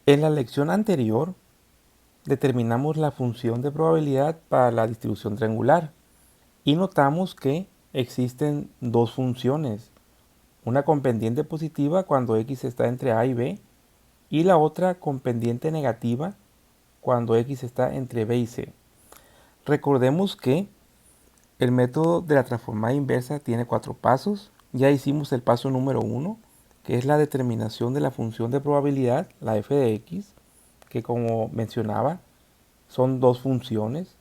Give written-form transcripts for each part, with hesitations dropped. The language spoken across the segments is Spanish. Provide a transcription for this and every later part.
En la lección anterior determinamos la función de probabilidad para la distribución triangular y notamos que existen dos funciones, una con pendiente positiva cuando x está entre a y b y la otra con pendiente negativa cuando x está entre b y c. Recordemos que el método de la transformada inversa tiene 4 pasos. Ya hicimos el paso número 1, que es la determinación de la función de probabilidad, la f de x, que como mencionaba, son dos funciones,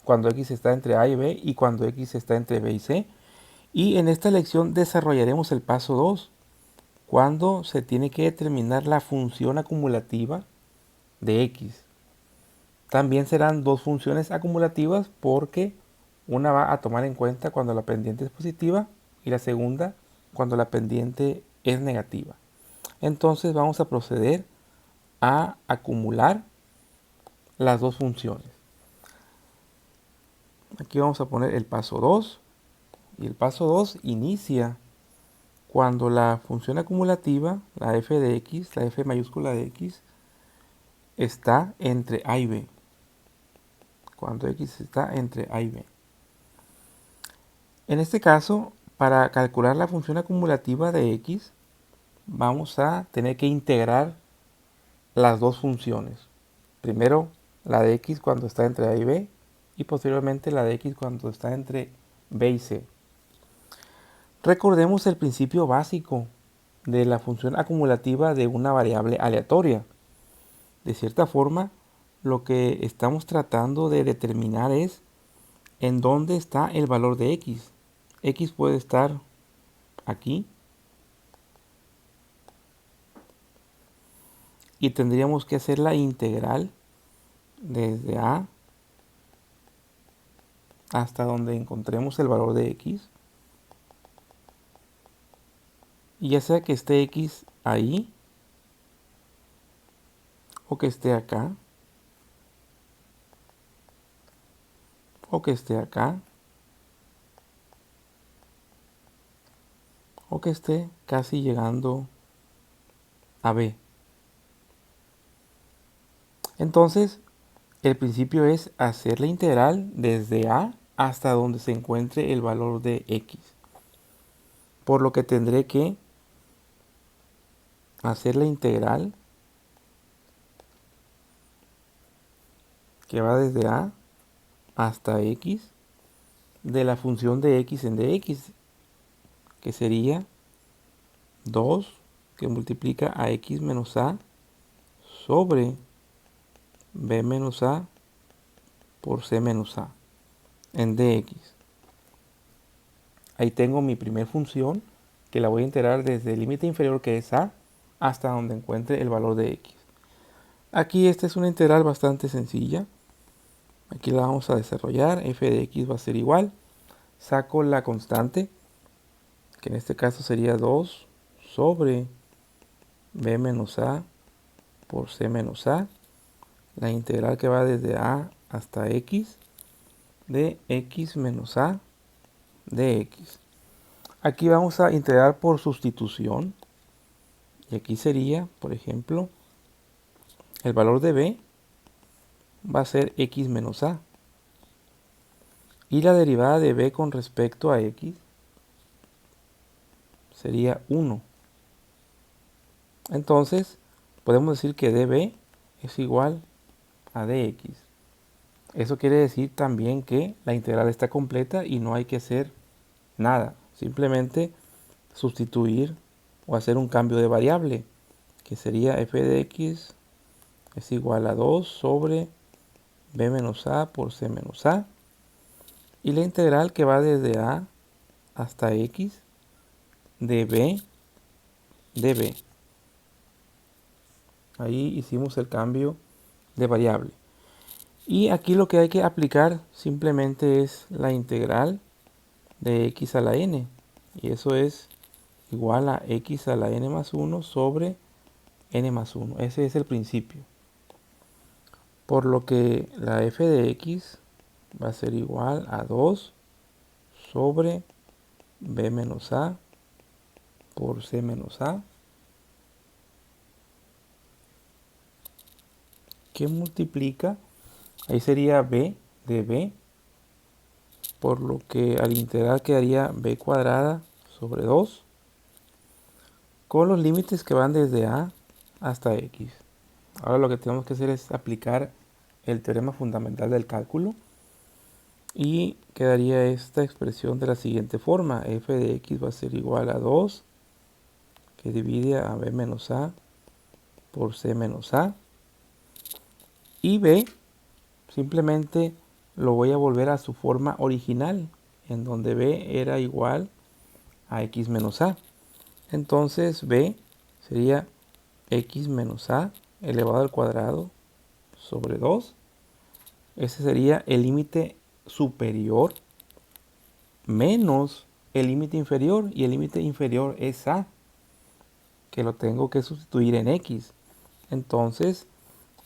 cuando x está entre a y b y cuando x está entre b y c. Y en esta lección desarrollaremos el paso 2, cuando se tiene que determinar la función acumulativa de x. También serán dos funciones acumulativas porque una va a tomar en cuenta cuando la pendiente es positiva y la segunda cuando la pendiente es negativa. Entonces vamos a proceder a acumular las dos funciones. Aquí vamos a poner el paso 2 y el paso 2 inicia cuando la función acumulativa, la f de x, la f mayúscula de x, está entre a y b. Cuando x está entre a y b. En este caso, para calcular la función acumulativa de x, vamos a tener que integrar las dos funciones. Primero la de x cuando está entre a y b y posteriormente la de x cuando está entre b y c. Recordemos el principio básico de la función acumulativa de una variable aleatoria. De cierta forma, lo que estamos tratando de determinar es en dónde está el valor de x. X puede estar aquí y tendríamos que hacer la integral desde a hasta donde encontremos el valor de x. Y ya sea que esté x ahí o que esté acá o que esté acá o que esté casi llegando a b. Entonces, el principio es hacer la integral desde a hasta donde se encuentre el valor de x. Por lo que tendré que hacer la integral que va desde a hasta x de la función de x en dx, que sería 2 que multiplica a x menos a sobre b menos a por c menos a en dx. Ahí tengo mi primer función que la voy a integrar desde el límite inferior, que es a, hasta donde encuentre el valor de x. Aquí esta es una integral bastante sencilla. Aquí la vamos a desarrollar. F de x va a ser igual. Saco la constante, que en este caso sería 2 sobre b menos a por c menos a. La integral que va desde a hasta x de x menos a de x. Aquí vamos a integrar por sustitución. Y aquí sería, por ejemplo, el valor de b va a ser x menos a. Y la derivada de b con respecto a x sería 1. Entonces, podemos decir que db es igual a dx. Eso quiere decir también que la integral está completa y no hay que hacer nada. Simplemente sustituir o hacer un cambio de variable, que sería f de x es igual a 2 sobre b menos a por c menos a. Y la integral que va desde a hasta x de b db. Ahí hicimos el cambio de variable. Y aquí lo que hay que aplicar simplemente es la integral de x a la n. Y eso es igual a x a la n más 1 sobre n más 1. Ese es el principio. Por lo que la f de x va a ser igual a 2 sobre b menos a por c menos a. que multiplica, ahí sería b de b, por lo que al integral quedaría b cuadrada sobre 2, con los límites que van desde a hasta x. Ahora lo que tenemos que hacer es aplicar el teorema fundamental del cálculo y quedaría esta expresión de la siguiente forma: f de x va a ser igual a 2, que divide a b menos a por c menos a, y b simplemente lo voy a volver a su forma original, en donde b era igual a x menos a. Entonces b sería x menos a elevado al cuadrado sobre 2. Ese sería el límite superior menos el límite inferior, y el límite inferior es a, que lo tengo que sustituir en x. Entonces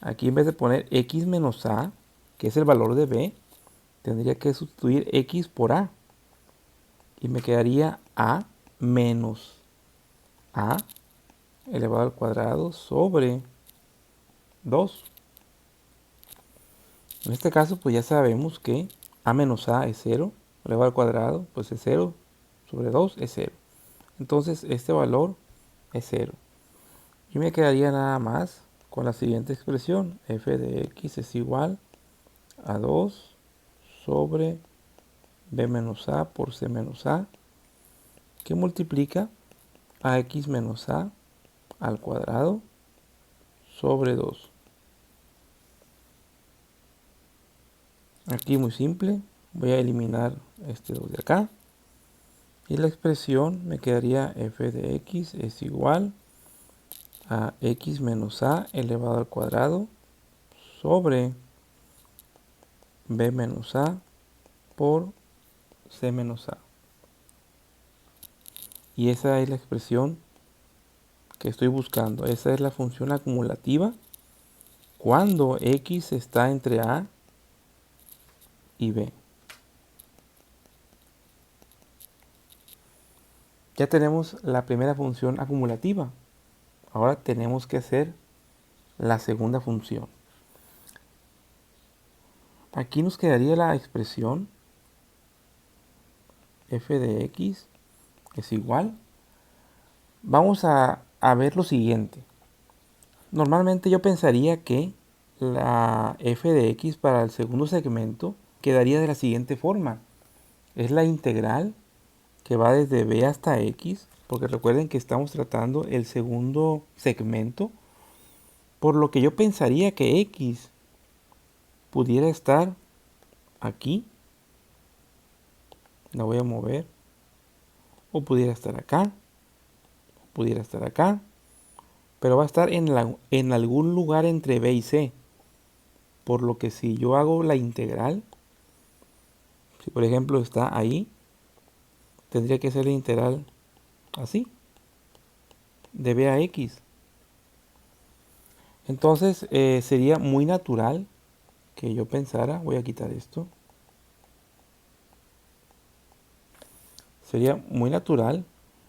aquí en vez de poner x menos a, que es el valor de b, tendría que sustituir x por a, y me quedaría a menos a elevado al cuadrado sobre 2. En este caso pues ya sabemos que a menos a es 0, elevado al cuadrado pues es 0 sobre 2 es 0. Entonces este valor es 0. Y me quedaría nada más con la siguiente expresión: f de x es igual a 2 sobre b menos a por c menos a, que multiplica a x menos a al cuadrado sobre 2. Aquí muy simple, voy a eliminar este 2 de acá, y la expresión me quedaría f de x es igual a x menos a elevado al cuadrado sobre b menos a por c menos a. Y esa es la expresión que estoy buscando. Esa es la función acumulativa cuando x está entre a y b. Ya tenemos la primera función acumulativa. Ahora tenemos que hacer la segunda función. Aquí nos quedaría la expresión f de x es igual. Vamos a ver lo siguiente. Normalmente yo pensaría que la f de x para el segundo segmento quedaría de la siguiente forma. Es la integral que va desde b hasta x, porque recuerden que estamos tratando el segundo segmento, por lo que yo pensaría que x pudiera estar aquí, la voy a mover, o pudiera estar acá, o pudiera estar acá, pero va a estar en algún lugar entre b y c, por lo que si yo hago la integral, si por ejemplo está ahí, tendría que ser la integral así, de b a x. Entonces sería muy natural que yo pensara, voy a quitar esto, sería muy natural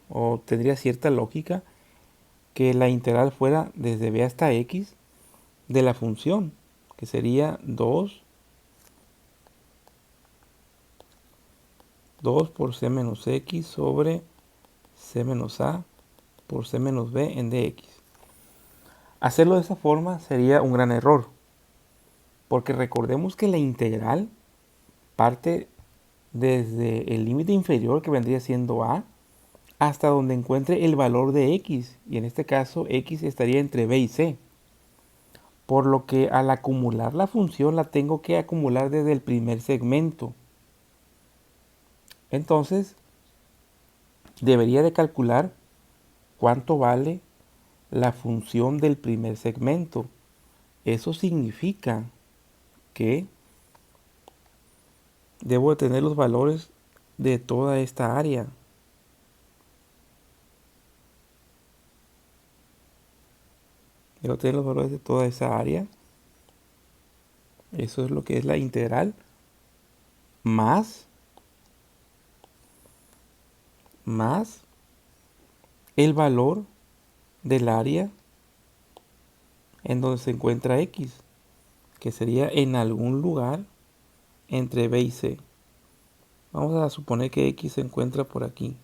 o tendría cierta lógica que la integral fuera desde b hasta x de la función, que sería 2 por c menos x sobre c menos a por c menos b en dx. Hacerlo de esa forma sería un gran error, porque recordemos que la integral parte desde el límite inferior, que vendría siendo a, hasta donde encuentre el valor de x, y en este caso x estaría entre b y c, por lo que al acumular la función la tengo que acumular desde el primer segmento. Entonces debería de calcular cuánto vale la función del primer segmento. Eso significa que debo de tener los valores de toda esta área. Debo tener los valores de toda esa área. Eso es lo que es la integral. Más el valor del área en donde se encuentra x. que sería en algún lugar entre B y C. Vamos a suponer que X se encuentra por aquí.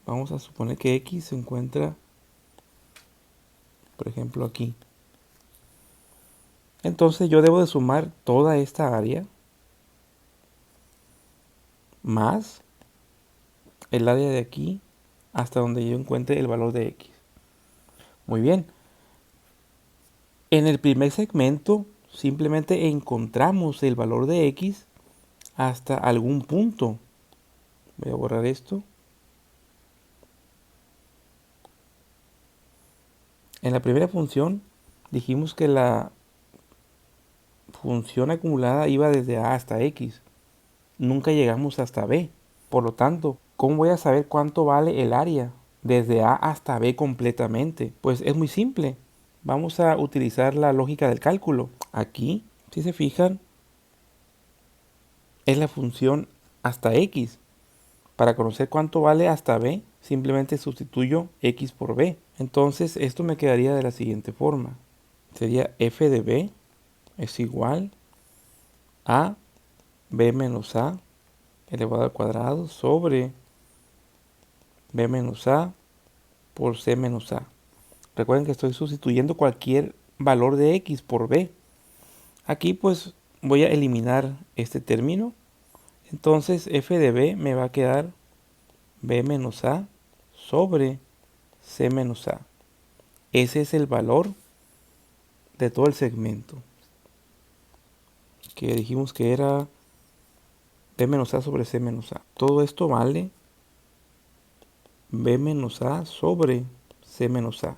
Vamos a suponer que X se encuentra, por ejemplo, aquí. Entonces yo debo de sumar toda esta área más el área de aquí hasta donde yo encuentre el valor de X. Muy bien. En el primer segmento simplemente encontramos el valor de X hasta algún punto. Voy a borrar esto. En la primera función dijimos que la función acumulada iba desde A hasta X. Nunca llegamos hasta B. Por lo tanto, ¿cómo voy a saber cuánto vale el área desde A hasta B completamente? Pues es muy simple. Vamos a utilizar la lógica del cálculo. Aquí, si se fijan, es la función hasta X. Para conocer cuánto vale hasta B, simplemente sustituyo X por B. Entonces esto me quedaría de la siguiente forma. Sería f de B es igual a B menos A elevado al cuadrado sobre B menos A por C menos A. Recuerden que estoy sustituyendo cualquier valor de X por B. Aquí pues voy a eliminar este término. Entonces f de B me va a quedar B menos A sobre C menos A. Ese es el valor de todo el segmento, que dijimos que era B menos A sobre C menos A. Todo esto vale B menos A sobre C menos A.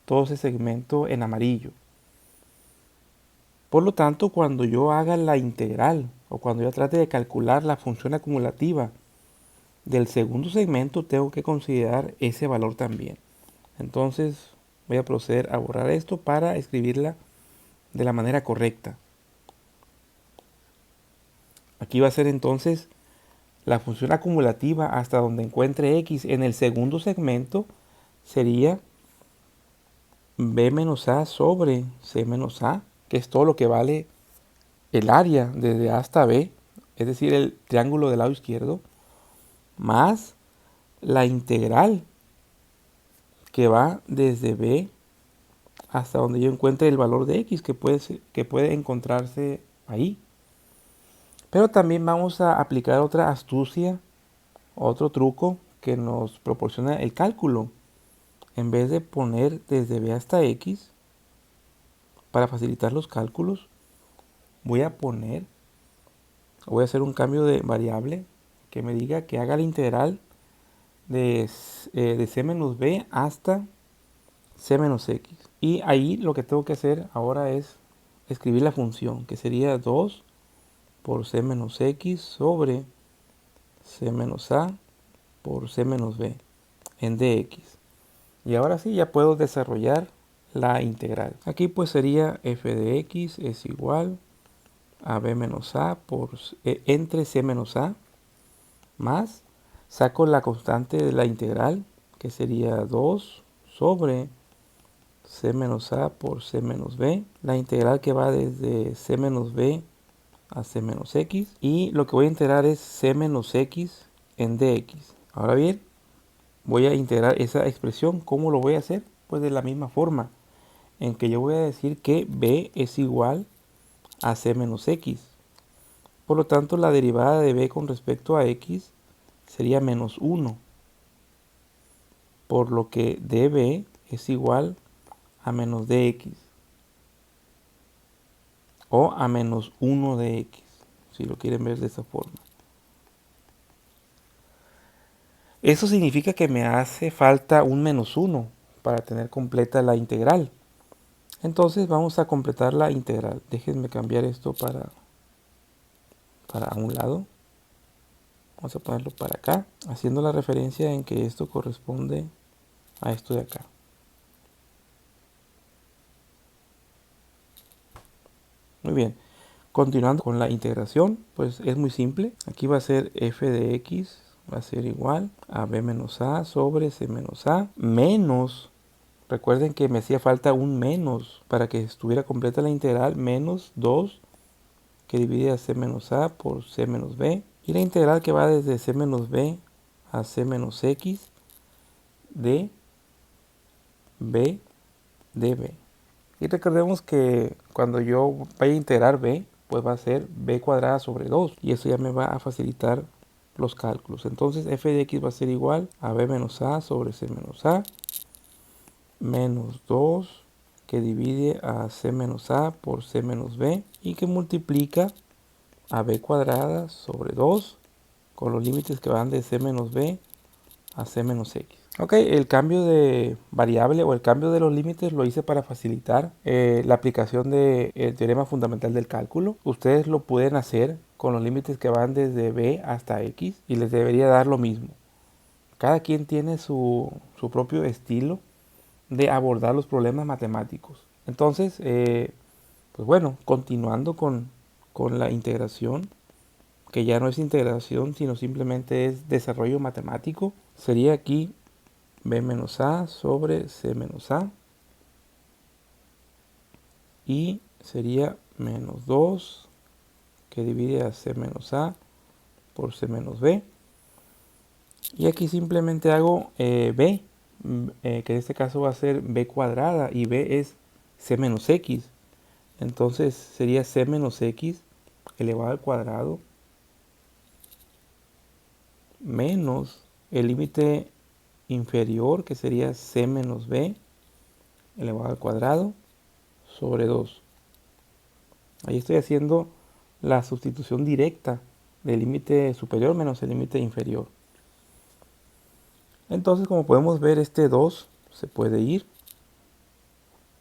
Todo ese segmento en amarillo. Por lo tanto, cuando yo haga la integral o cuando yo trate de calcular la función acumulativa del segundo segmento, tengo que considerar ese valor también. Entonces voy a proceder a borrar esto para escribirla de la manera correcta. Aquí va a ser entonces la función acumulativa hasta donde encuentre X en el segundo segmento sería B menos A sobre C menos A, que es todo lo que vale el área desde A hasta B, es decir, el triángulo del lado izquierdo, más la integral que va desde B hasta donde yo encuentre el valor de X que puede encontrarse ahí. Pero también vamos a aplicar otra astucia, otro truco que nos proporciona el cálculo. En vez de poner desde B hasta X, para facilitar los cálculos, voy a hacer un cambio de variable que me diga que haga la integral de C menos B hasta C menos X. Y ahí lo que tengo que hacer ahora es escribir la función, que sería 2 por C menos X sobre C menos A por C menos B en dx. Y ahora sí ya puedo desarrollar la integral. Aquí pues sería f de x es igual a b menos a entre c menos a más, saco la constante de la integral que sería 2 sobre c menos a por c menos b, la integral que va desde c menos b a c menos x, y lo que voy a integrar es c menos x en dx. Ahora bien, voy a integrar esa expresión. ¿Cómo lo voy a hacer? Pues de la misma forma en que yo voy a decir que b es igual a c menos x. Por lo tanto, la derivada de b con respecto a x sería menos 1. Por lo que db es igual a menos dx. O a menos 1 de x, si lo quieren ver de esa forma. Eso significa que me hace falta un menos 1 para tener completa la integral. Entonces vamos a completar la integral. Déjenme cambiar esto para un lado. Vamos a ponerlo para acá, haciendo la referencia en que esto corresponde a esto de acá. Muy bien. Continuando con la integración, pues es muy simple. Aquí va a ser f de x va a ser igual a b menos a sobre c menos a menos, recuerden que me hacía falta un menos para que estuviera completa la integral, menos 2 que divide a c menos a por c menos b, y la integral que va desde c menos b a c menos x de b de b. Y recordemos que cuando yo vaya a integrar b, pues va a ser b cuadrada sobre 2, y eso ya me va a facilitar los cálculos. Entonces f de x va a ser igual a b menos a sobre c menos a menos 2 que divide a c menos a por c menos b y que multiplica a b cuadrada sobre 2 con los límites que van de c menos b a c menos x. Ok, el cambio de variable o el cambio de los límites lo hice para facilitar la aplicación del teorema fundamental del cálculo. Ustedes lo pueden hacer con los límites que van desde b hasta x y les debería dar lo mismo. Cada quien tiene su propio estilo de abordar los problemas matemáticos. Entonces, pues bueno, continuando con la integración, que ya no es integración, sino simplemente es desarrollo matemático, sería aquí b menos a sobre c menos a, y sería menos 2 que divide a c menos a por c menos b, y aquí simplemente hago b, que en este caso va a ser b cuadrada, y b es c menos x, entonces sería c menos x elevado al cuadrado menos el límite inferior, que sería c menos b elevado al cuadrado sobre 2. Ahí estoy haciendo la sustitución directa del límite superior menos el límite inferior. Entonces, como podemos ver, este 2 se puede ir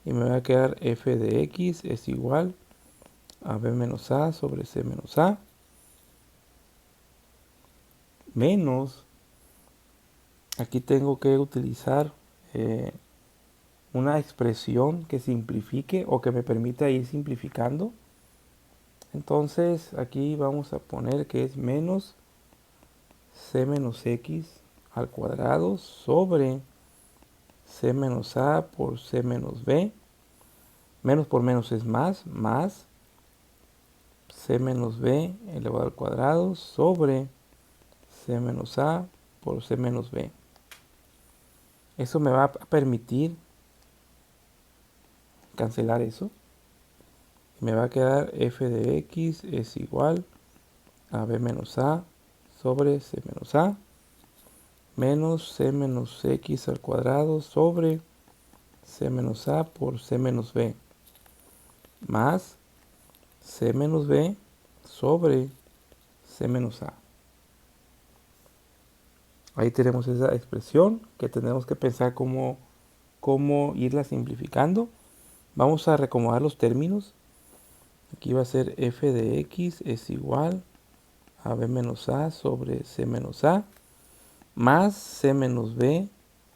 y me va a quedar f de x es igual a b menos a sobre c menos a menos, aquí tengo que utilizar una expresión que simplifique o que me permita ir simplificando. Entonces aquí vamos a poner que es menos c menos x al cuadrado sobre c menos a por c menos b. Menos por menos es más c menos b elevado al cuadrado sobre c menos a por c menos b. Eso me va a permitir cancelar eso. Me va a quedar f de x es igual a b menos a sobre c menos a menos c menos x al cuadrado sobre c menos a por c menos b más c menos b sobre c menos a. Ahí tenemos esa expresión que tenemos que pensar cómo irla simplificando. Vamos a recomodar los términos. Aquí va a ser f de x es igual a b menos a sobre c menos a más c menos b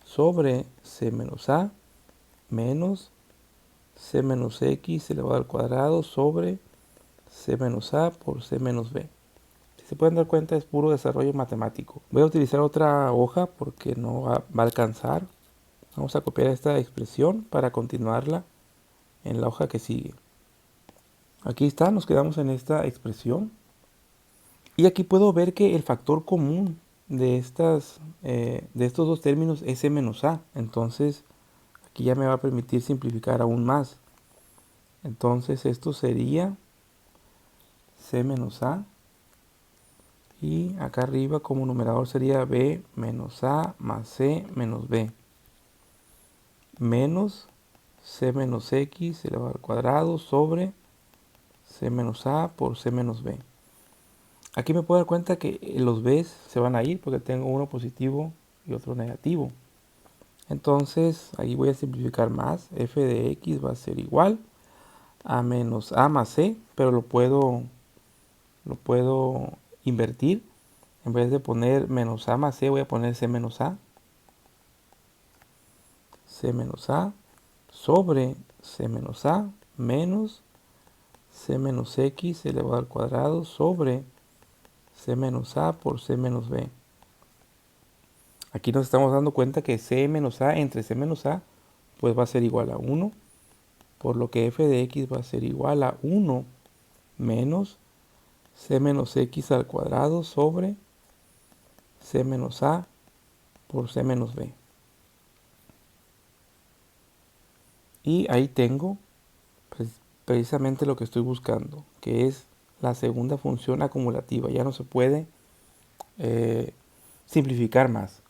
sobre c menos a menos c menos x elevado al cuadrado sobre c menos a por c menos b. Si se pueden dar cuenta, es puro desarrollo matemático. Voy a utilizar otra hoja porque no va a alcanzar. Vamos a copiar esta expresión para continuarla en la hoja que sigue. Aquí está, nos quedamos en esta expresión. Y aquí puedo ver que el factor común de estos dos términos es c menos a. Entonces, aquí ya me va a permitir simplificar aún más. Entonces, esto sería c menos a. Y acá arriba como numerador sería b menos a más c menos b. Menos c menos x elevado al cuadrado sobre c menos a por c menos b. Aquí me puedo dar cuenta que los b's se van a ir porque tengo uno positivo y otro negativo. Entonces ahí voy a simplificar más. F de x va a ser igual a menos a más c, pero lo puedo invertir. En vez de poner menos a más c, voy a poner c menos a. C menos a sobre c menos a menos c menos x elevado al cuadrado sobre c menos a por c menos b. Aquí nos estamos dando cuenta que c menos a entre c menos a pues va a ser igual a 1, por lo que f de x va a ser igual a 1 menos c menos x al cuadrado sobre c menos a por c menos b. Y ahí tengo pues, precisamente lo que estoy buscando, que es la segunda función acumulativa. Ya no se puede simplificar más.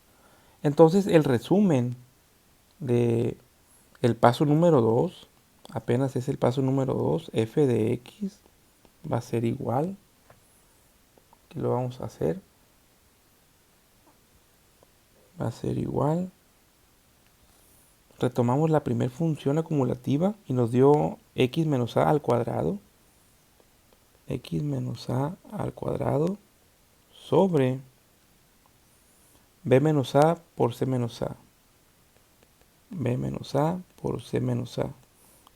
Entonces el resumen de el paso número 2, apenas es el paso número 2, f de x va a ser igual, aquí lo vamos a hacer, va a ser igual, retomamos la primera función acumulativa y nos dio x menos a al cuadrado, x menos a al cuadrado sobre b menos a por c menos a, b menos a por c menos a.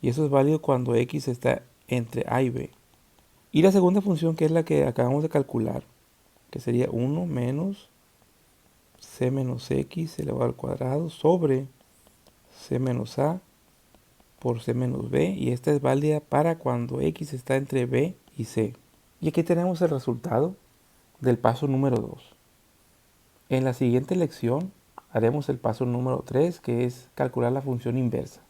Y eso es válido cuando x está entre a y b. Y la segunda función, que es la que acabamos de calcular, que sería 1 menos c menos x elevado al cuadrado sobre c menos a por c menos b. Y esta es válida para cuando x está entre b y c. Y aquí tenemos el resultado del paso número 2. En la siguiente lección haremos el paso número 3, que es calcular la función inversa.